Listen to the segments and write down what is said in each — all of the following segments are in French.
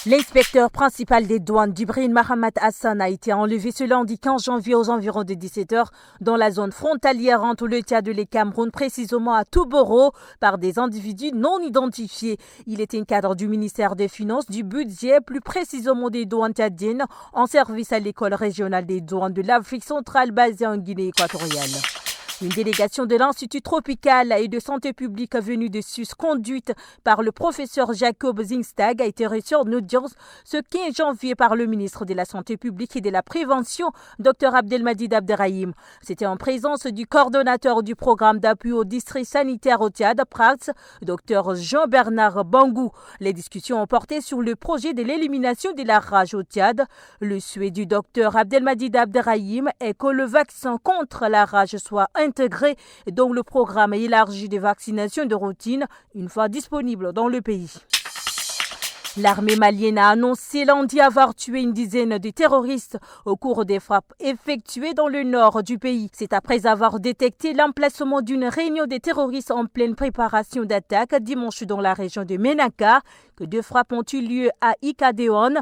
L'inspecteur principal des douanes d'Ibrahim Mahamat Hassan a été enlevé ce lundi 15 janvier aux environs de 17h dans la zone frontalière entre le Tchad et le Cameroun, précisément à Touboro, par des individus non identifiés. Il était un cadre du ministère des Finances, du Budget, plus précisément des douanes tchadiennes, en service à l'école régionale des douanes de l'Afrique centrale basée en Guinée équatoriale. Une délégation de l'Institut tropical et de santé publique venue de Sus, conduite par le professeur Jacob Zingstag, a été reçue en audience ce 15 janvier par le ministre de la Santé publique et de la Prévention, Dr Abdelmadid Abderrahim. C'était en présence du coordonnateur du programme d'appui au district sanitaire au Tchad, PRATS, Dr Jean-Bernard Bangou. Les discussions ont porté sur le projet de l'élimination de la rage au Tchad. Le souhait du Dr Abdelmadid Abderrahim est que le vaccin contre la rage soit intégré dans le programme élargi de vaccination de routine une fois disponible dans le pays. L'armée malienne a annoncé lundi avoir tué une dizaine de terroristes au cours des frappes effectuées dans le nord du pays. C'est après avoir détecté l'emplacement d'une réunion des terroristes en pleine préparation d'attaque dimanche dans la région de Ménaka que 2 frappes ont eu lieu à Ikadeon,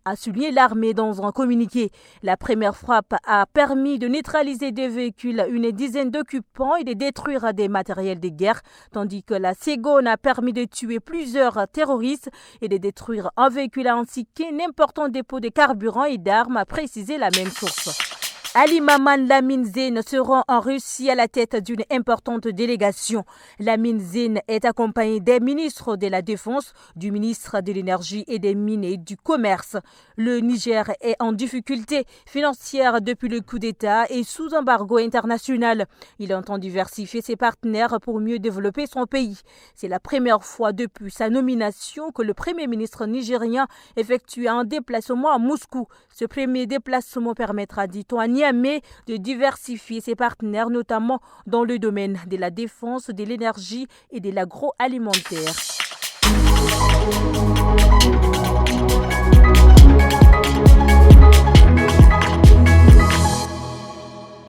a souligné l'armée dans un communiqué. La première frappe a permis de neutraliser 2 véhicules, une dizaine d'occupants et de détruire des matériels de guerre, tandis que la seconde a permis de tuer plusieurs terroristes et de détruire un véhicule ainsi qu'un important dépôt de carburant et d'armes, a précisé la même source. Ali Maman Lamine Zeine sera en Russie à la tête d'une importante délégation. Lamine Zeine est accompagné des ministres de la Défense, du ministre de l'Énergie et des Mines et du Commerce. Le Niger est en difficulté financière depuis le coup d'État et sous embargo international. Il entend diversifier ses partenaires pour mieux développer son pays. C'est la première fois depuis sa nomination que le Premier ministre nigérien effectue un déplacement à Moscou. Ce premier déplacement permettra, dit-on, à Niamey de diversifier ses partenaires, notamment dans le domaine de la défense, de l'énergie et de l'agroalimentaire.